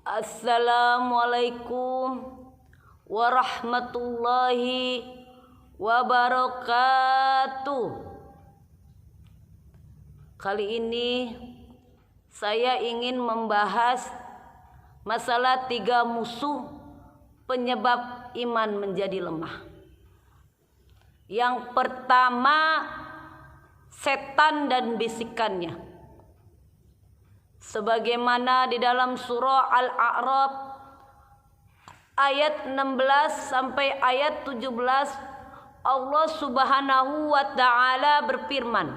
Assalamualaikum warahmatullahi wabarakatuh. Kali ini saya ingin membahas masalah 3 musuh penyebab iman menjadi lemah. Yang pertama, setan dan bisikannya. Sebagaimana di dalam surah Al-A'raf ayat 16 sampai ayat 17, Allah Subhanahu wa taala berfirman,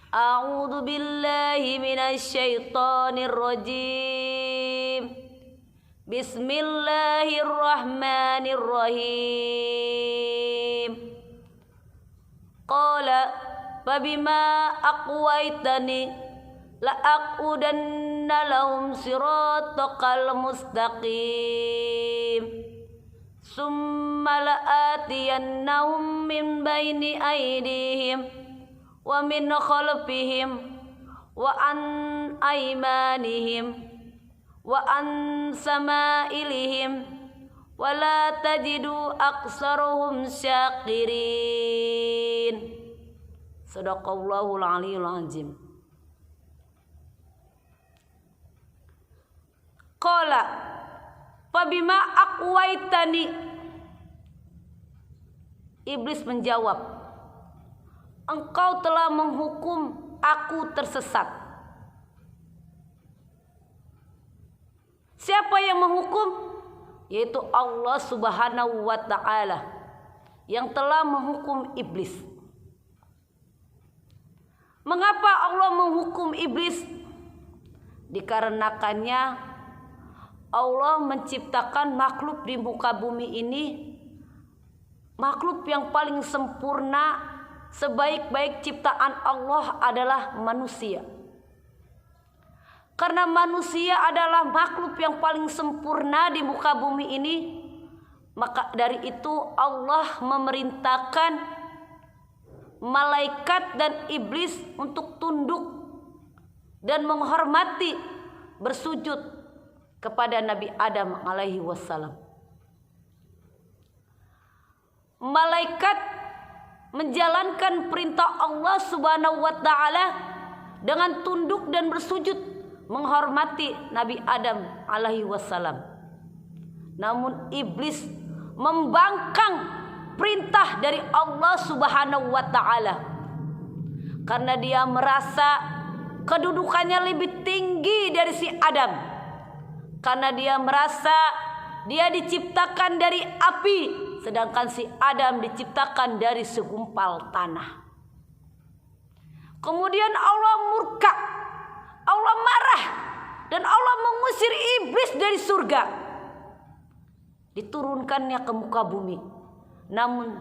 A'udzu billahi minasy syaithanir rajim. Bismillahirrahmanirrahim. Qala Fabima aqwaitani la'aqudanna lahum siratakal mustaqim summa la'atiyannahum min baini aydihim wa min khalfihim wa an aymanihim wa an samailihim wa la tajidu aktsaruhum syakirin. Sadaqallahul aliyul azim. Qala fabima aqwaitani. Iblis menjawab, engkau telah menghukum aku tersesat. Siapa yang menghukum? Yaitu Allah Subhanahu wa taala yang telah menghukum iblis. Mengapa Allah menghukum iblis? Dikarenakannya Allah menciptakan makhluk di muka bumi ini, makhluk yang paling sempurna, sebaik-baik ciptaan Allah adalah manusia. Karena manusia adalah makhluk yang paling sempurna di muka bumi ini, maka dari itu Allah memerintahkan malaikat dan iblis untuk tunduk dan menghormati, bersujud kepada Nabi Adam alaihi wassalam. Malaikat menjalankan perintah Allah Subhanahu wa taala dengan tunduk dan bersujud menghormati Nabi Adam alaihi wassalam. Namun iblis membangkang perintah dari Allah Subhanahu wa taala karena dia merasa kedudukannya lebih tinggi dari si Adam, karena dia merasa dia diciptakan dari api sedangkan si Adam diciptakan dari segumpal tanah. Kemudian Allah murka, Allah marah, dan Allah mengusir iblis dari surga, diturunkannya ke muka bumi. Namun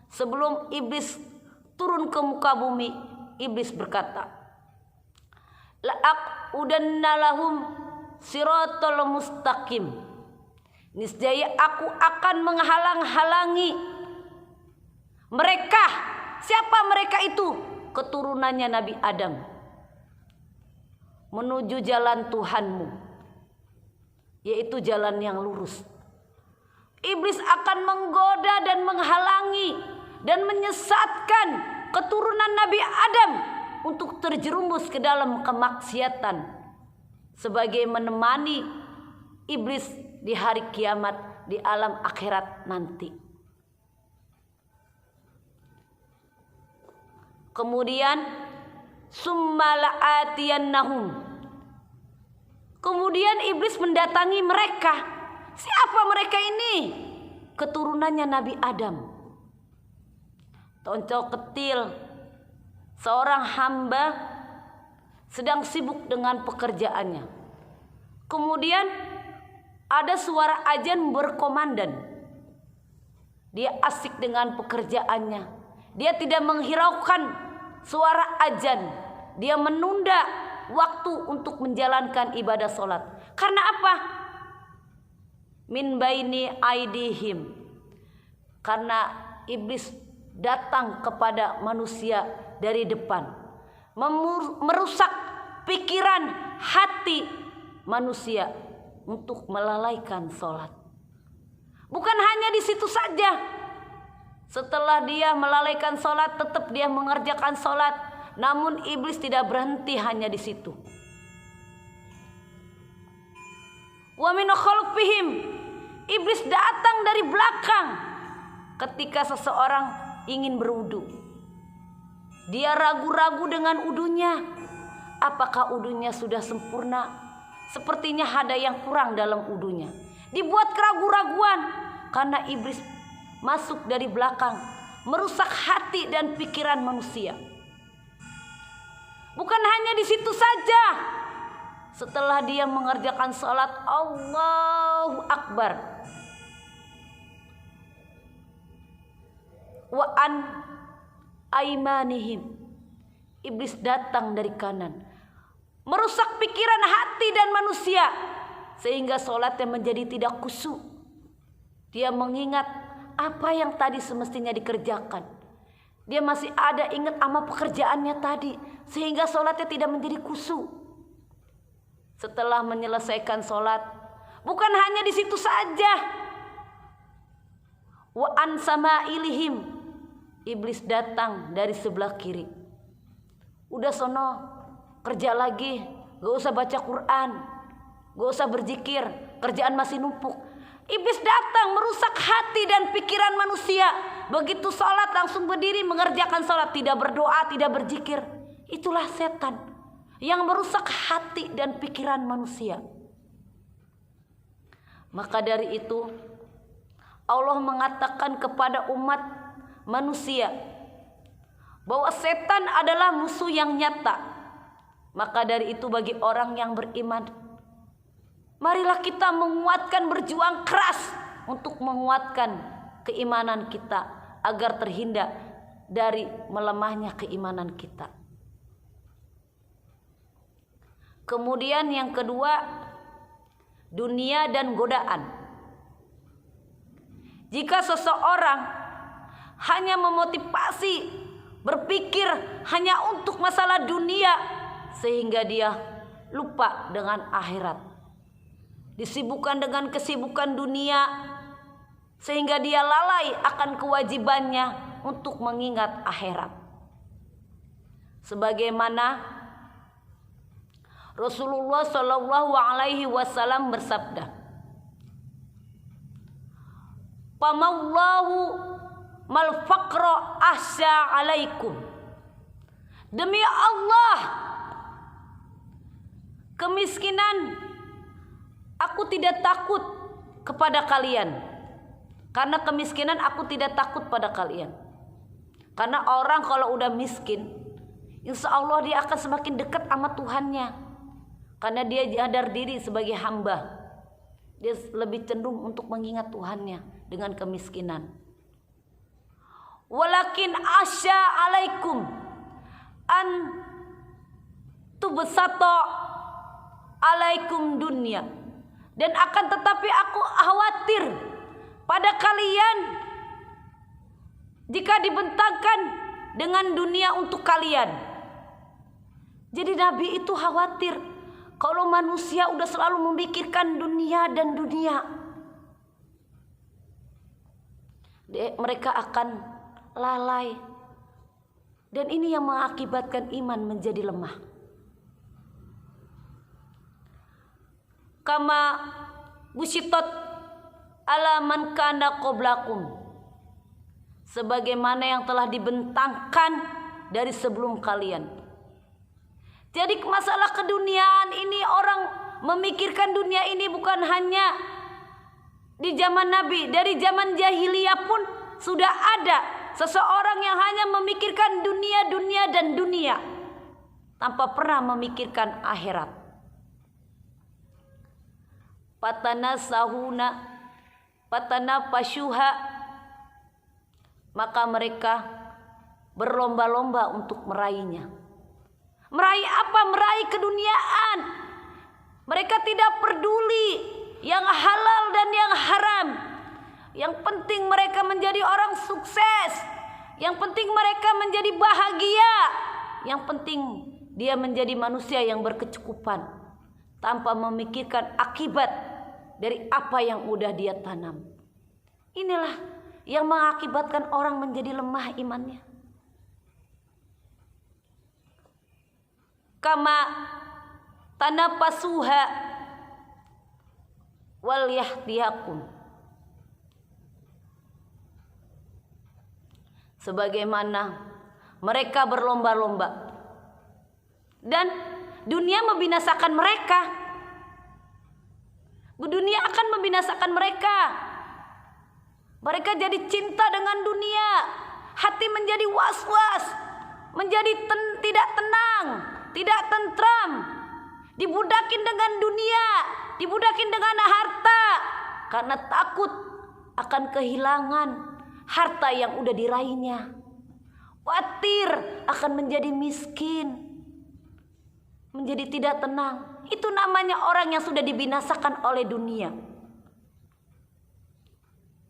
sebelum iblis turun ke muka bumi, iblis berkata, la'aqudanna lahum siratal mustaqim. Niscaya aku akan menghalang-halangi mereka. Siapa mereka itu? Keturunannya Nabi Adam, menuju jalan Tuhanmu, yaitu jalan yang lurus. Iblis akan menggoda dan menghalangi dan menyesatkan keturunan Nabi Adam untuk terjerumus ke dalam kemaksiatan, sebagai menemani iblis di hari kiamat, di alam akhirat nanti. Kemudian summa la'atiyannahum. Kemudian iblis mendatangi mereka. Siapa mereka ini? Keturunannya Nabi Adam. Tonco ketil, seorang hamba sedang sibuk dengan pekerjaannya. Kemudian ada suara azan berkomandan. Dia asik dengan pekerjaannya. Dia tidak menghiraukan suara azan. Dia menunda waktu untuk menjalankan ibadah sholat. Karena apa? Min baini aidihim, karena iblis datang kepada manusia dari depan, merusak pikiran, hati manusia untuk melalaikan sholat. Bukan hanya di situ saja. Setelah dia melalaikan sholat, tetap dia mengerjakan sholat. Namun iblis tidak berhenti hanya di situ. Wa min khalfihim, iblis datang dari belakang ketika seseorang ingin berwudu. Dia ragu-ragu dengan wudunya. Apakah wudunya sudah sempurna? Sepertinya ada yang kurang dalam wudunya. Dibuat keraguan-raguan karena iblis masuk dari belakang, merusak hati dan pikiran manusia. Bukan hanya di situ saja. Setelah dia mengerjakan sholat, Allahu Akbar, wa an aimanihim, iblis datang dari kanan, merusak pikiran, hati dan manusia, sehingga sholatnya menjadi tidak khusyuk. Dia mengingat apa yang tadi semestinya dikerjakan. Dia masih ada ingat sama pekerjaannya tadi, sehingga sholatnya tidak menjadi khusyuk. Setelah menyelesaikan sholat, bukan hanya di situ saja. Wa an samailihim, iblis datang dari sebelah kiri. Udah sono, kerja lagi, gak usah baca Quran, gak usah berzikir, kerjaan masih numpuk. Iblis datang merusak hati dan pikiran manusia. Begitu sholat langsung berdiri mengerjakan sholat, tidak berdoa, tidak berzikir. Itulah setan yang merusak hati dan pikiran manusia. Maka dari itu Allah mengatakan kepada umat manusia bahwa setan adalah musuh yang nyata. Maka dari itu bagi orang yang beriman, marilah kita menguatkan, berjuang keras untuk menguatkan keimanan kita agar terhindar dari melemahnya keimanan kita. Kemudian yang kedua, dunia dan godaan. Jika seseorang hanya memotivasi berpikir hanya untuk masalah dunia, sehingga dia lupa dengan akhirat. Disibukkan dengan kesibukan dunia, sehingga dia lalai akan kewajibannya untuk mengingat akhirat. Sebagaimana Rasulullah Shallallahu Alaihi Wasallam bersabda, "Pamallahu mal faqra ahsya alaikum." Demi Allah, kemiskinan aku tidak takut kepada kalian. Karena kemiskinan aku tidak takut pada kalian. Karena orang kalau udah miskin, insya Allah dia akan semakin dekat sama Tuhannya. Karena dia sadar diri sebagai hamba. Dia lebih cenderung untuk mengingat Tuhannya dengan kemiskinan. Walakin asya alaikum an tubsata alaikum dunia. Dan akan tetapi aku khawatir pada kalian jika dibentangkan dengan dunia untuk kalian. Jadi Nabi itu khawatir kalau manusia udah selalu memikirkan dunia dan dunia, mereka akan lalai. Dan ini yang mengakibatkan iman menjadi lemah. Kama busitot ala man kana qablakum, sebagaimana yang telah dibentangkan dari sebelum kalian. Jadi masalah keduniaan ini, orang memikirkan dunia ini bukan hanya di zaman Nabi. Dari zaman jahiliyah pun sudah ada seseorang yang hanya memikirkan dunia, dunia dan dunia, tanpa pernah memikirkan akhirat. Patana sahuna, patana pasyuha, maka mereka berlomba-lomba untuk meraihnya. Meraih apa? Meraih keduniaan. Mereka tidak peduli yang halal dan yang haram. Yang penting mereka menjadi orang sukses. Yang penting mereka menjadi bahagia. Yang penting dia menjadi manusia yang berkecukupan tanpa memikirkan akibat dari apa yang udah dia tanam. Inilah yang mengakibatkan orang menjadi lemah imannya. Kama tanapasuha wal yahdiyakum, sebagaimana mereka berlomba-lomba dan dunia membinasakan mereka. Dunia akan membinasakan mereka. Mereka jadi cinta dengan dunia, hati menjadi was-was, menjadi tidak tenang, tidak tentram, dibudakin dengan dunia, dibudakin dengan harta, karena takut akan kehilangan harta yang udah diraihnya. Khawatir akan menjadi miskin, menjadi tidak tenang. Itu namanya orang yang sudah dibinasakan oleh dunia.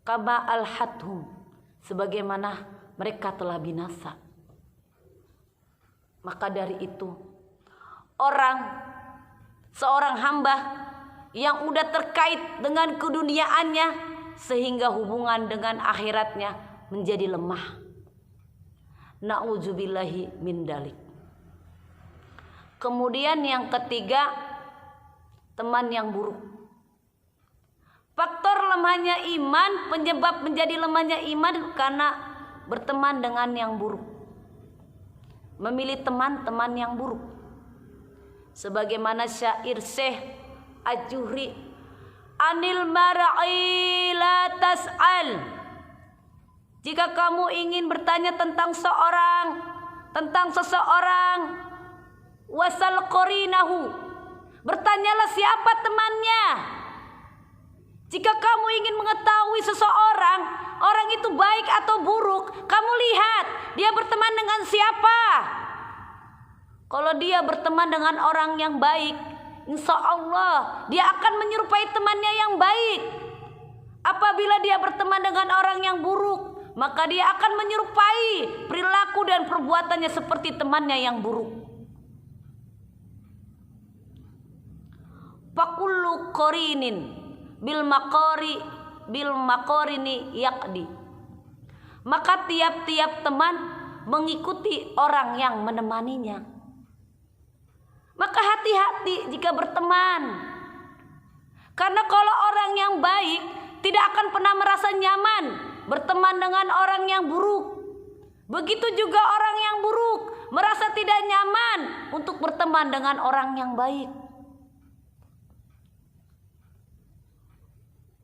Kama alhathum, sebagaimana mereka telah binasa. Maka dari itu, seorang hamba yang udah terkait dengan keduniaannya sehingga hubungan dengan akhiratnya menjadi lemah. Na'udzubillahi min dalik. Kemudian yang ketiga, teman yang buruk. Faktor lemahnya iman, penyebab menjadi lemahnya iman karena berteman dengan yang buruk. Memilih teman-teman yang buruk. Sebagaimana syair Syekh Al-Juhri, anil mar'i la tas'al. Jika kamu ingin bertanya tentang seseorang, wasal qarinahu, bertanyalah siapa temannya. Jika kamu ingin mengetahui seseorang, orang itu baik atau buruk, kamu lihat dia berteman dengan siapa. Kalau dia berteman dengan orang yang baik, insya Allah dia akan menyerupai temannya yang baik. Apabila dia berteman dengan orang yang buruk, maka dia akan menyerupai perilaku dan perbuatannya seperti temannya yang buruk. Fakullu qarinin bil maqarini yaqdi. Maka tiap-tiap teman mengikuti orang yang menemaninya. Maka hati-hati jika berteman. Karena kalau orang yang baik tidak akan pernah merasa nyaman berteman dengan orang yang buruk. Begitu juga orang yang buruk merasa tidak nyaman untuk berteman dengan orang yang baik.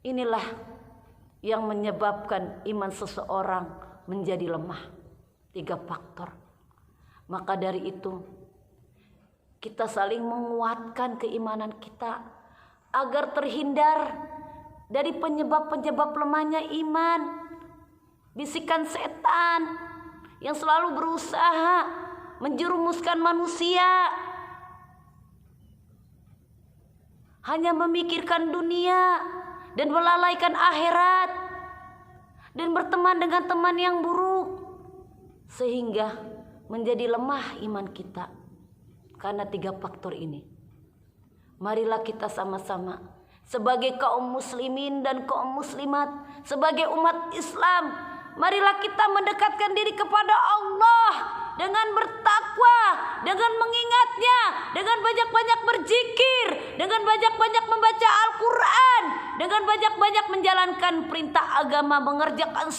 Inilah yang menyebabkan iman seseorang menjadi lemah. 3 faktor. Maka dari itu kita saling menguatkan keimanan kita agar terhindar dari penyebab-penyebab lemahnya iman. Bisikan setan yang selalu berusaha menjerumuskan manusia hanya memikirkan dunia dan melalaikan akhirat dan berteman dengan teman yang buruk sehingga menjadi lemah iman kita karena 3 faktor ini. Marilah kita sama-sama sebagai kaum muslimin dan kaum muslimat, sebagai umat Islam, marilah kita mendekatkan diri kepada Allah dengan bertakwa, dengan mengingatnya, dengan banyak-banyak berzikir, dengan banyak-banyak membaca Al-Quran, dengan banyak-banyak menjalankan perintah agama, mengerjakan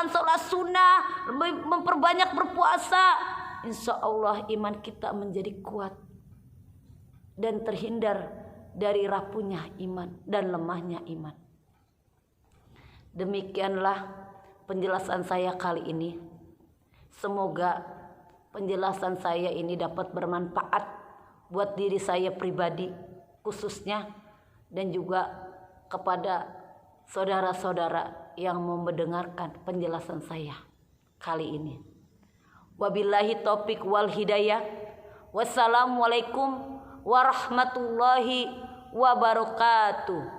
sholat sunnah, memperbanyak berpuasa. Insya Allah iman kita menjadi kuat dan terhindar dari rapuhnya iman dan lemahnya iman. Demikianlah penjelasan saya kali ini. Semoga penjelasan saya ini dapat bermanfaat buat diri saya pribadi khususnya dan juga kepada saudara-saudara yang mau mendengarkan penjelasan saya kali ini. Wabillahi taufiq wal hidayah. Wassalamualaikum warahmatullahi wabarakatuh.